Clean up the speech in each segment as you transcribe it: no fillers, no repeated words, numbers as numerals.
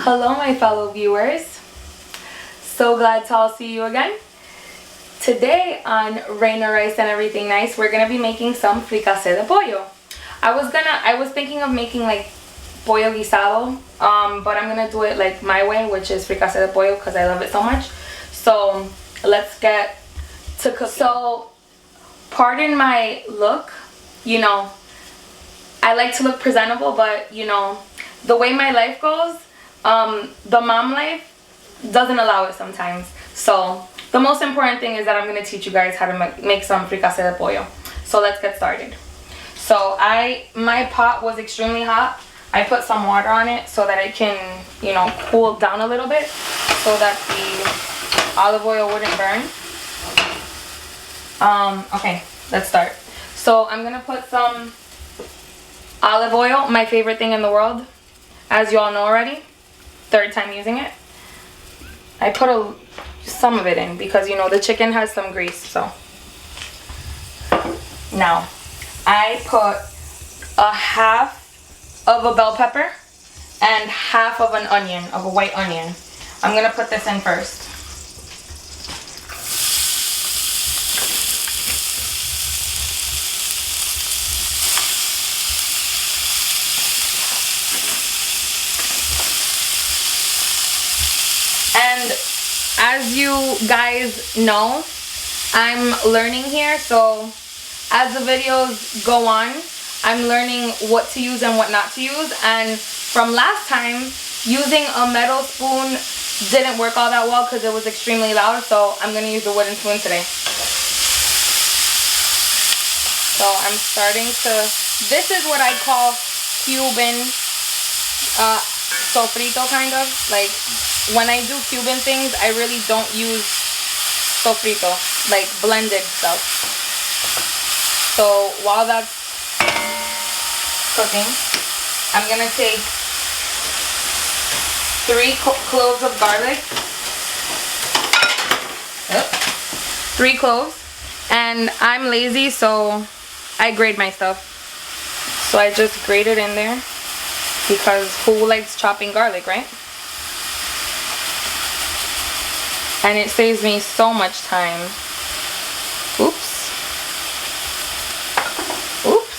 Hello my fellow viewers, so glad to all see you again. Today on Reina Rice and Everything Nice, we're gonna be making some fricase de pollo. I was thinking of making like pollo guisado, but I'm gonna do it like my way, which is fricase de pollo because I love it so much. So let's get to cook. So pardon my look, you know, I like to look presentable, but you know, the way my life goes, the mom life doesn't allow it sometimes. So the most important thing is that I'm going to teach you guys how to make some fricase de pollo. So let's get started. So my pot was extremely hot. I put some water on it so that it can, you know, cool down a little bit so that the olive oil wouldn't burn. Okay, let's start. So I'm going to put some olive oil, my favorite thing in the world, as you all know already. Third time using it. I put some of it in because, you know, the chicken has some grease. So now I put a half of a bell pepper and half of an onion, of a white onion. I'm gonna put this in first. And as you guys know, I'm learning here, so as the videos go on, I'm learning what to use and what not to use. And from last time, using a metal spoon didn't work all that well because it was extremely loud, so I'm going to use a wooden spoon today. So I'm starting to, this is what I call Cuban sofrito, kind of. Like, when I do Cuban things, I really don't use sofrito, like blended stuff. So while that's cooking, I'm gonna take 3 cloves of garlic. 3 cloves. And I'm lazy, so I grate my stuff. So I just grate it in there because who likes chopping garlic, right? And it saves me so much time. Oops. Oops.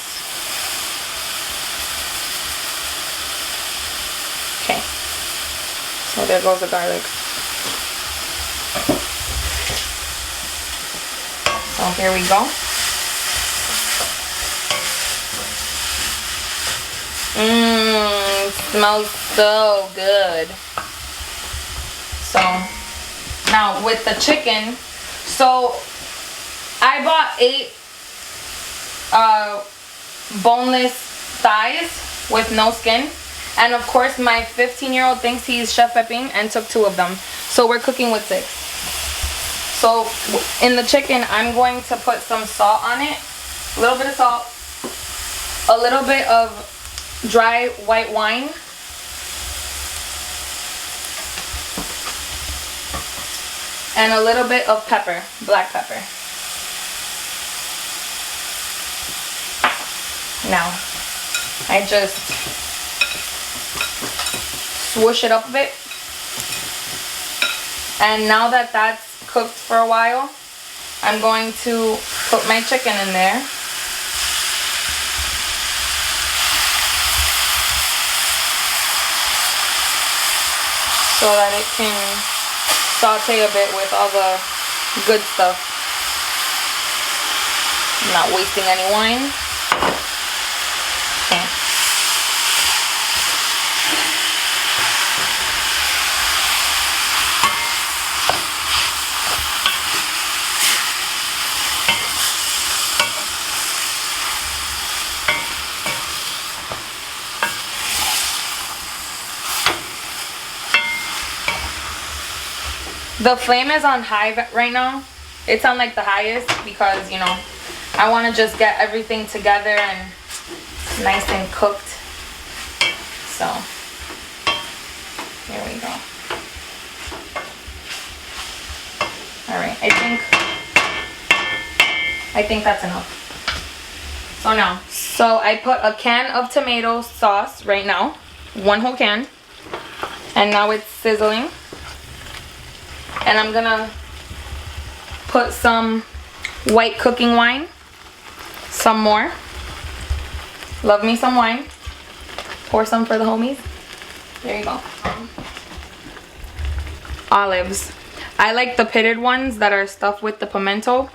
Okay. So there goes the garlic. So here we go. Mmm, smells so good. So now with the chicken, so I bought 8 boneless thighs with no skin, and of course my 15-year-old thinks he's Chef Pepin and took 2 of them, so we're cooking with 6. So in the chicken, I'm going to put some salt on it, a little bit of salt, a little bit of dry white wine, and a little bit of pepper, black pepper. Now, I just swoosh it up a bit. And now that that's cooked for a while, I'm going to put my chicken in there. So that it can saute a bit with all the good stuff. I'm not wasting any wine. Okay. The flame is on high right now. It's on like the highest because, you know, I want to just get everything together and nice and cooked. So here we go. All right, I think that's enough. So I put a can of tomato sauce right now, 1 whole can. And now it's sizzling. And I'm gonna put some white cooking wine. Some more. Love me some wine. Pour some for the homies. There you go. Olives. I like the pitted ones that are stuffed with the pimento.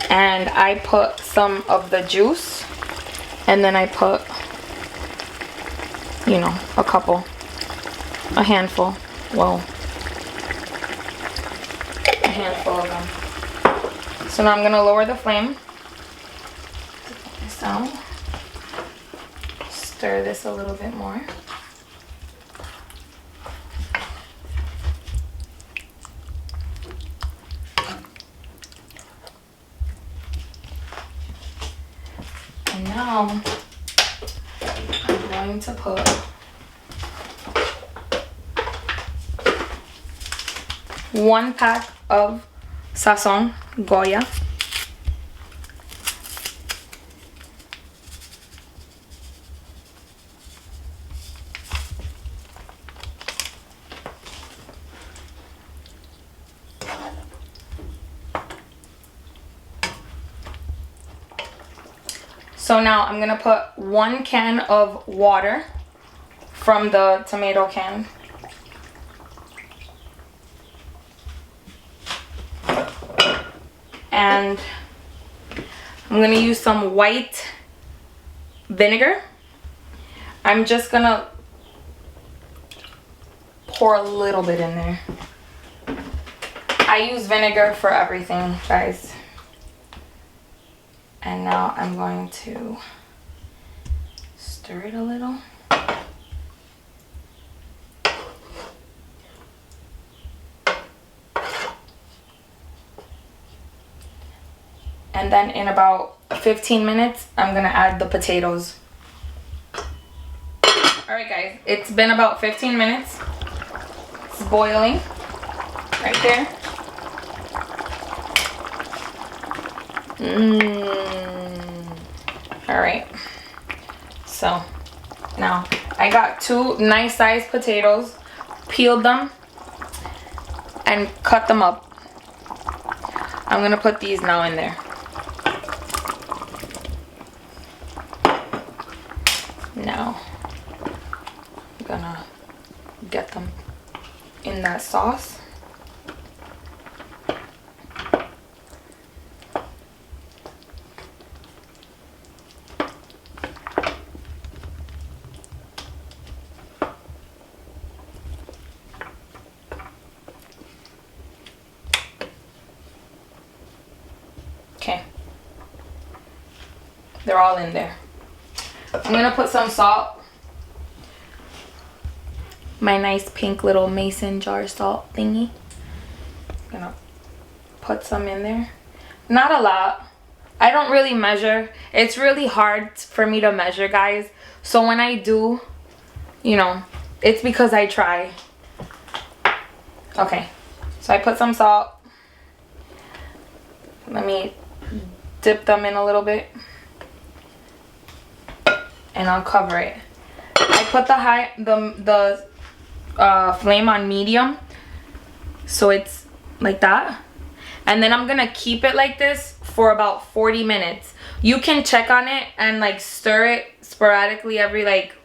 And I put some of the juice. And then I put, you know, a handful. Whoa. A handful of them. So now I'm gonna lower the flame. Put this out. Stir this a little bit more. And now I'm going to put one pack of Sazon Goya. So now I'm gonna put 1 can of water from the tomato can. And I'm gonna use some white vinegar. I'm just gonna pour a little bit in there. I use vinegar for everything, guys. And now I'm going to stir it a little. And then in about 15 minutes, I'm gonna add the potatoes. Alright guys, it's been about 15 minutes. It's boiling right there. Alright, so now I got 2 nice sized potatoes, peeled them and cut them up. I'm gonna put these now in there. Now I'm gonna get them in that sauce. Okay, they're all in there. I'm gonna put some salt. My nice pink little mason jar salt thingy. I'm gonna put some in there. Not a lot. I don't really measure. It's really hard for me to measure, guys. So when I do, you know, it's because I try. Okay, so I put some salt. Let me dip them in a little bit. And I'll cover it. I put the flame on medium, so it's like that. And then I'm gonna keep it like this for about 40 minutes. You can check on it and like stir it sporadically every like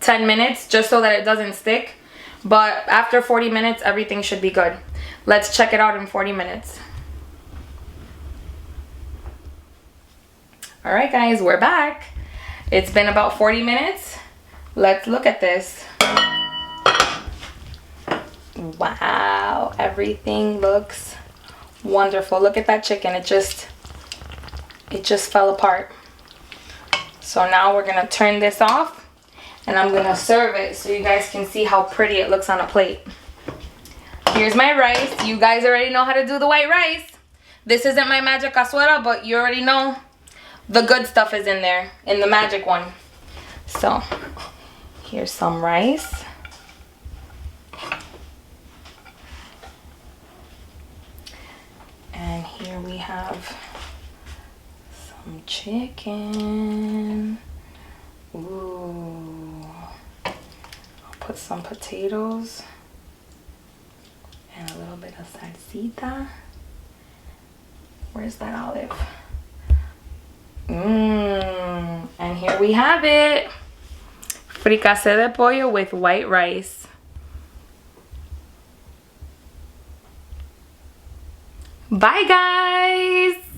10 minutes just so that it doesn't stick. But after 40 minutes, everything should be good. Let's check it out in 40 minutes. All right, guys, we're back. It's been about 40 minutes. Let's look at this. Wow, everything looks wonderful. Look at that chicken. It just fell apart. So now we're gonna turn this off and I'm gonna serve it so you guys can see how pretty it looks on a plate. Here's my rice. You guys already know how to do the white rice. This isn't my magic cazuela, but you already know the good stuff is in there, in the magic one. So, here's some rice. And here we have some chicken. Ooh. I'll put some some potatoes and a little bit of salsita. Where's that olive? And here we have it. Fricase de pollo with white rice. Bye guys!